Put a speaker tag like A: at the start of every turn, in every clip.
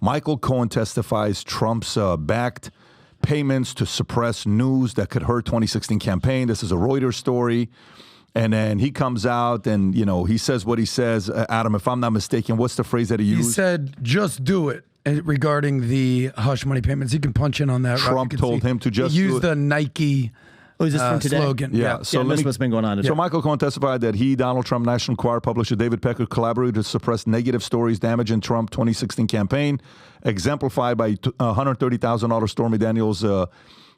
A: Michael Cohen testifies Trump's backed payments to suppress news that could hurt 2016 campaign. This is a Reuters story. And then he comes out and, he says what he says. Adam, if I'm not mistaken, what's the phrase that he used?
B: He said, just do it. Regarding the hush money payments, he can punch in on that.
A: Trump told him to just
B: use the Nike
C: is this from today?
B: slogan.
A: Yeah. So
C: this is what's been going on today.
A: So Michael Cohen testified that he, Donald Trump, National Enquirer publisher David Pecker collaborated to suppress negative stories damaging Trump 2016 campaign, exemplified by $130,000 Stormy Daniels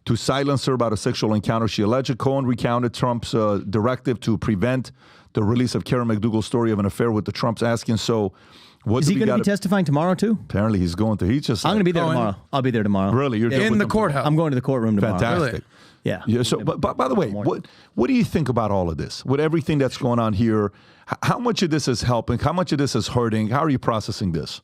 A: to silence her about a sexual encounter she alleged. Cohen recounted Trump's directive to prevent the release of Karen McDougal's story of an affair with the Trumps, asking, so what
C: is he going to be testifying tomorrow too?
A: Apparently he's going to. He's just
C: I'm going to be there tomorrow. I'll be there tomorrow.
A: Really? You're
B: in the courthouse?
C: I'm going to the courtroom tomorrow.
A: Fantastic.
B: Really?
C: Yeah.
A: So, but by the way, what do you think about all of this? With everything that's going on here, how much of this is helping? How much of this is hurting? How are you processing this?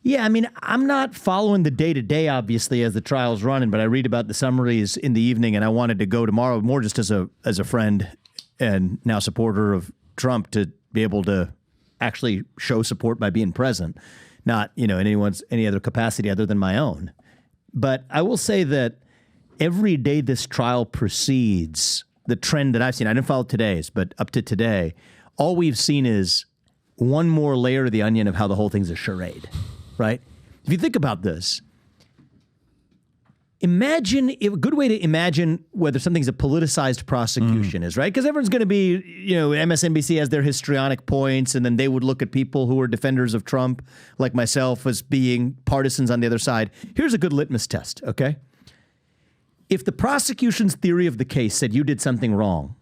C: Yeah, I mean, I'm not following the day-to-day, obviously, as the trial's running, but I read about the summaries in the evening, and I wanted to go tomorrow more just as a friend and now supporter of Trump to be able to actually show support by being present, not, in any other capacity other than my own. But I will say that every day this trial proceeds, the trend that I've seen, I didn't follow today's, but up to today, all we've seen is one more layer of the onion of how the whole thing's a charade. Right? If you think about this, a good way to imagine whether something's a politicized prosecution is, right? Because everyone's going to be, MSNBC has their histrionic points, and then they would look at people who are defenders of Trump, like myself, as being partisans on the other side. Here's a good litmus test, okay? If the prosecution's theory of the case said you did something wrong,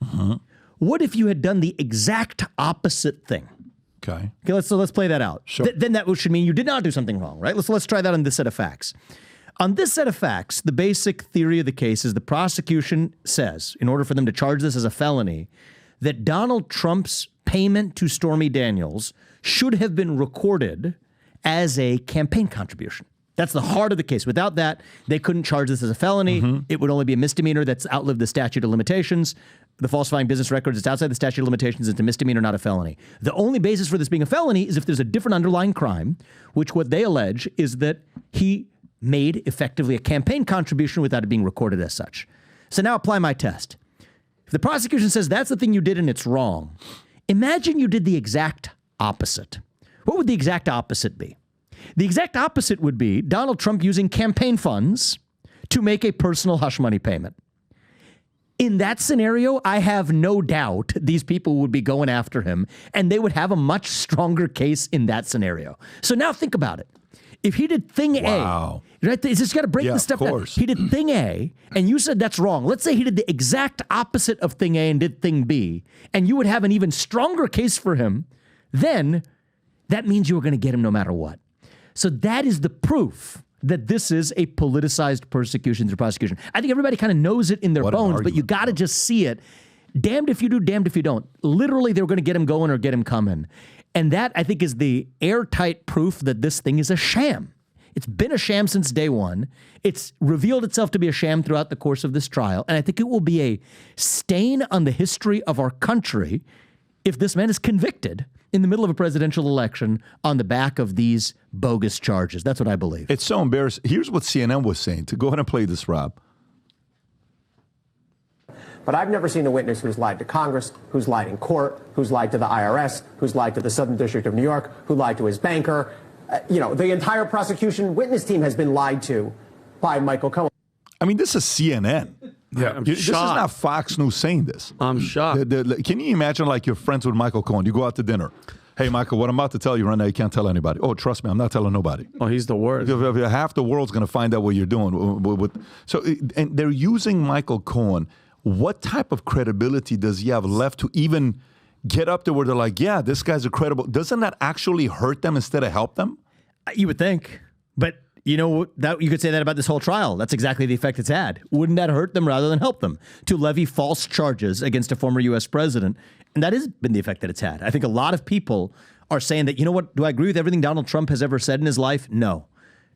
C: what if you had done the exact opposite thing?
A: Okay,
C: let's play that out.
A: Sure.
C: Then that should mean you did not do something wrong, right? Let's try that on this set of facts. On this set of facts, the basic theory of the case is the prosecution says, in order for them to charge this as a felony, that Donald Trump's payment to Stormy Daniels should have been recorded as a campaign contribution. That's the heart of the case. Without that, they couldn't charge this as a felony. It would only be a misdemeanor that's outlived the statute of limitations. The falsifying business records, it's outside the statute of limitations. It's a misdemeanor, not a felony. The only basis for this being a felony is if there's a different underlying crime, which what they allege is that he made effectively a campaign contribution without it being recorded as such. So now apply my test. If the prosecution says that's the thing you did and it's wrong, imagine you did the exact opposite. What would the exact opposite be? The exact opposite would be Donald Trump using campaign funds to make a personal hush money payment. In that scenario, I have no doubt these people would be going after him, and they would have a much stronger case in that scenario. So now think about it. If he did thing A, right? It's just got to break this stuff down. He did thing A, and you said that's wrong. Let's say he did the exact opposite of thing A and did thing B, and you would have an even stronger case for him. Then that means you were going to get him no matter what. So that is the proof that this is a politicized persecution through prosecution. I think everybody kind of knows it in their bones, but you got to just see it. Damned if you do, damned if you don't. Literally, they were going to get him going or get him coming. And that, I think, is the airtight proof that this thing is a sham. It's been a sham since day one. It's revealed itself to be a sham throughout the course of this trial. And I think it will be a stain on the history of our country if this man is convicted in the middle of a presidential election on the back of these bogus charges. That's what I believe.
A: It's so embarrassing. Here's what CNN was saying. To go ahead and play this, Rob.
D: But I've never seen a witness who's lied to Congress, who's lied in court, who's lied to the IRS, who's lied to the Southern District of New York, who lied to his banker. The entire prosecution witness team has been lied to by Michael Cohen.
A: I mean, this is CNN.
B: Yeah,
A: this is not Fox News saying this.
E: I'm shocked.
A: Can you imagine, like, you're friends with Michael Cohen? You go out to dinner. Hey, Michael, what I'm about to tell you right now, you can't tell anybody. Oh, trust me, I'm not telling nobody.
E: Oh, he's the worst.
A: Half the world's going to find out what you're doing. So, and they're using Michael Cohen. What type of credibility does he have left to even get up there where they're like, yeah, this guy's a credible? Doesn't that actually hurt them instead of help them?
C: You would think. But that you could say that about this whole trial. That's exactly the effect it's had. Wouldn't that hurt them rather than help them to levy false charges against a former U.S. president? And that has been the effect that it's had. I think a lot of people are saying that, do I agree with everything Donald Trump has ever said in his life? No.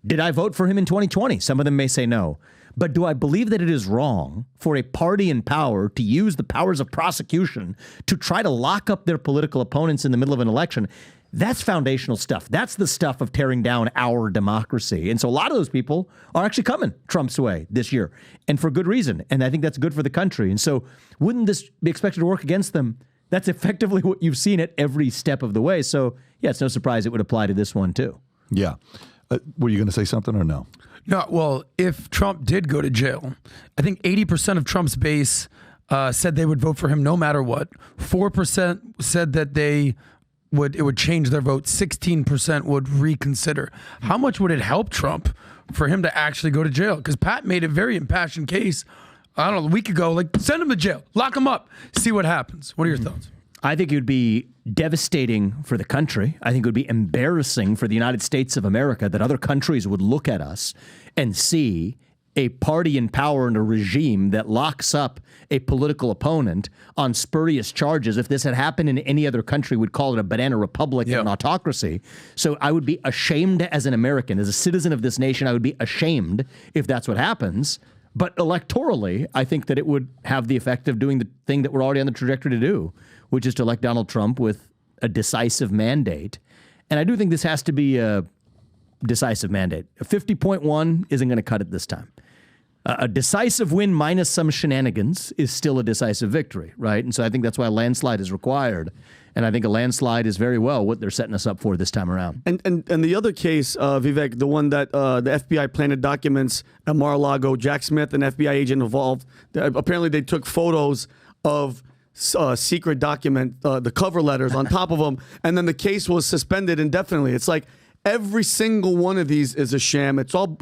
C: Did I vote for him in 2020? Some of them may say no. But do I believe that it is wrong for a party in power to use the powers of prosecution to try to lock up their political opponents in the middle of an election? That's foundational stuff. That's the stuff of tearing down our democracy. And so a lot of those people are actually coming Trump's way this year, and for good reason. And I think that's good for the country. And so wouldn't this be expected to work against them? That's effectively what you've seen at every step of the way. So, yeah, it's no surprise it would apply to this one, too.
A: Yeah. Were you going to say something or no?
B: No, well, if Trump did go to jail, I think 80% of Trump's base said they would vote for him no matter what. 4% said that it would change their vote. 16% would reconsider. How much would it help Trump for him to actually go to jail? Because Pat made a very impassioned case, I don't know, a week ago, like, send him to jail, lock him up, see what happens. What are your thoughts?
C: I think it would be devastating for the country. I think it would be embarrassing for the United States of America that other countries would look at us and see a party in power and a regime that locks up a political opponent on spurious charges. If this had happened in any other country, we'd call it a banana republic and an autocracy. So I would be ashamed as an American, as a citizen of this nation, I would be ashamed if that's what happens. But electorally, I think that it would have the effect of doing the thing that we're already on the trajectory to do, which is to elect Donald Trump with a decisive mandate. And I do think this has to be a decisive mandate. A 50.1 isn't going to cut it this time. A decisive win minus some shenanigans is still a decisive victory, right? And so I think that's why a landslide is required. And I think a landslide is very well what they're setting us up for this time around.
E: And the other case, Vivek, the one that the FBI planted documents at Mar-a-Lago, Jack Smith, an FBI agent involved, apparently they took photos of secret document, the cover letters on top of them, and then the case was suspended indefinitely. It's like every single one of these is a sham. It's all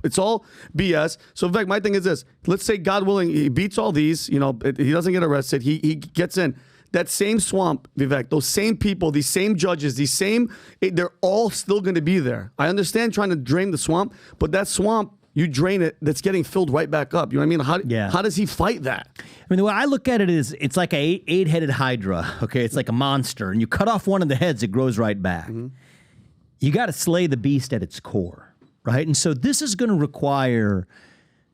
E: BS. So in fact, my thing is this: let's say, God willing, he beats all these. He doesn't get arrested. He gets in. That same swamp, Vivek, those same people, these same judges, they're all still going to be there. I understand trying to drain the swamp, but that swamp, you drain it, that's getting filled right back up. You know what I mean? How does he fight that?
C: I mean, the way I look at it is it's like an eight-headed hydra, okay? It's like a monster, and you cut off one of the heads, it grows right back. Mm-hmm. You got to slay the beast at its core, right? And so this is going to require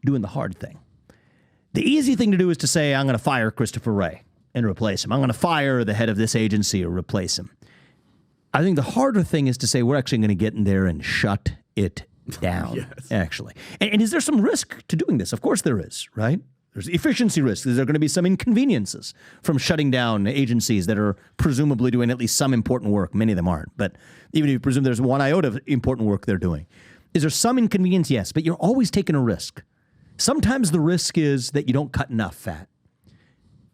C: doing the hard thing. The easy thing to do is to say, I'm going to fire Christopher Wray and replace him. I'm going to fire the head of this agency or replace him. I think the harder thing is to say we're actually going to get in there and shut it down, actually. And is there some risk to doing this? Of course there is, right? There's efficiency risks. Is there going to be some inconveniences from shutting down agencies that are presumably doing at least some important work? Many of them aren't. But even if you presume there's one iota of important work they're doing, is there some inconvenience? Yes, but you're always taking a risk. Sometimes the risk is that you don't cut enough fat.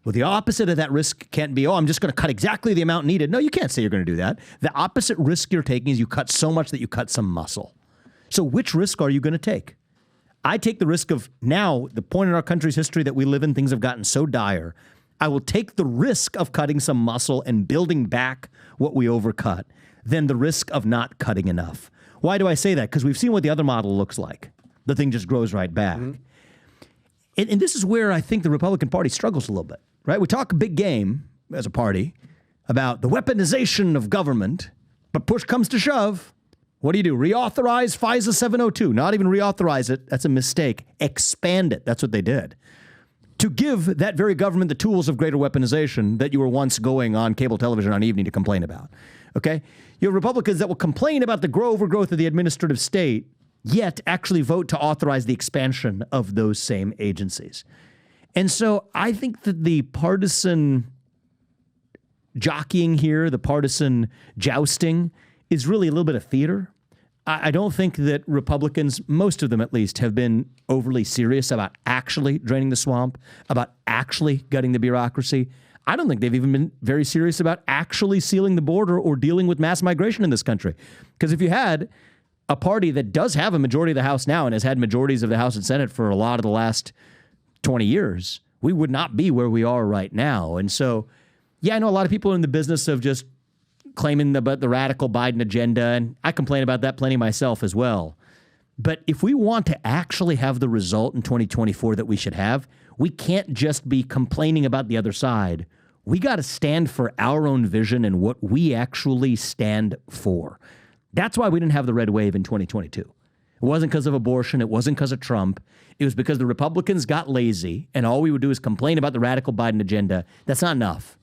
C: Well, the opposite of that risk can't be, I'm just going to cut exactly the amount needed. No, you can't say you're going to do that. The opposite risk you're taking is you cut so much that you cut some muscle. So which risk are you going to take? I take the risk of now, the point in our country's history that we live in, things have gotten so dire. I will take the risk of cutting some muscle and building back what we overcut than the risk of not cutting enough. Why do I say that? Because we've seen what the other model looks like. The thing just grows right back. Mm-hmm. And this is where I think the Republican Party struggles a little bit, right? We talk a big game as a party about the weaponization of government, but push comes to shove. What do? Reauthorize FISA 702. Not even reauthorize it. That's a mistake. Expand it. That's what they did. To give that very government the tools of greater weaponization that you were once going on cable television on evening to complain about. Okay? You have Republicans that will complain about the overgrowth of the administrative state, yet actually vote to authorize the expansion of those same agencies. And so I think that the partisan jockeying here, the partisan jousting, is really a little bit of theater. I don't think that Republicans, most of them at least, have been overly serious about actually draining the swamp, about actually gutting the bureaucracy. I don't think they've even been very serious about actually sealing the border or dealing with mass migration in this country. Because if you had a party that does have a majority of the House now and has had majorities of the House and Senate for a lot of the last 20 years, we would not be where we are right now. And so, yeah, I know a lot of people are in the business of just claiming the radical Biden agenda, and I complain about that plenty myself as well. But if we want to actually have the result in 2024 that we should have, we can't just be complaining about the other side. We got to stand for our own vision and what we actually stand for. That's why we didn't have the red wave in 2022. It wasn't because of abortion. It wasn't because of Trump. It was because the Republicans got lazy, and all we would do is complain about the radical Biden agenda. That's not enough.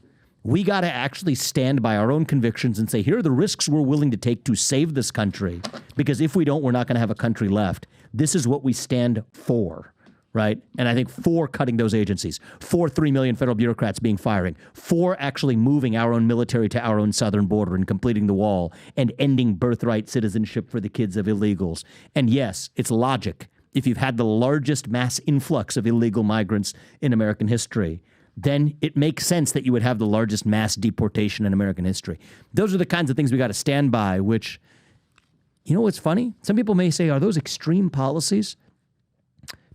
C: We got to actually stand by our own convictions and say, here are the risks we're willing to take to save this country. Because if we don't, we're not going to have a country left. This is what we stand for, right? And I think for cutting those agencies, for 3 million federal bureaucrats being firing, for actually moving our own military to our own southern border and completing the wall and ending birthright citizenship for the kids of illegals. And yes, it's logic. If you've had the largest mass influx of illegal migrants in American history, then it makes sense that you would have the largest mass deportation in American history. Those are the kinds of things we got to stand by, which, you know what's funny? Some people may say, are those extreme policies?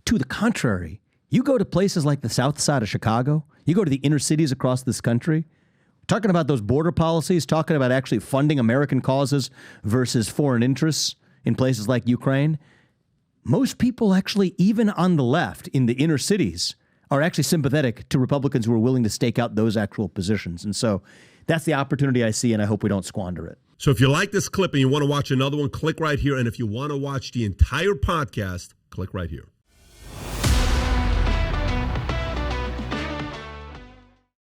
C: To the contrary, you go to places like the south side of Chicago, you go to the inner cities across this country, talking about those border policies, talking about actually funding American causes versus foreign interests in places like Ukraine. Most people actually, even on the left in the inner cities, are actually sympathetic to Republicans who are willing to stake out those actual positions. And so that's the opportunity I see, and I hope we don't squander it.
F: So if you like this clip and you want to watch another one, click right here. And if you want to watch the entire podcast, click right here.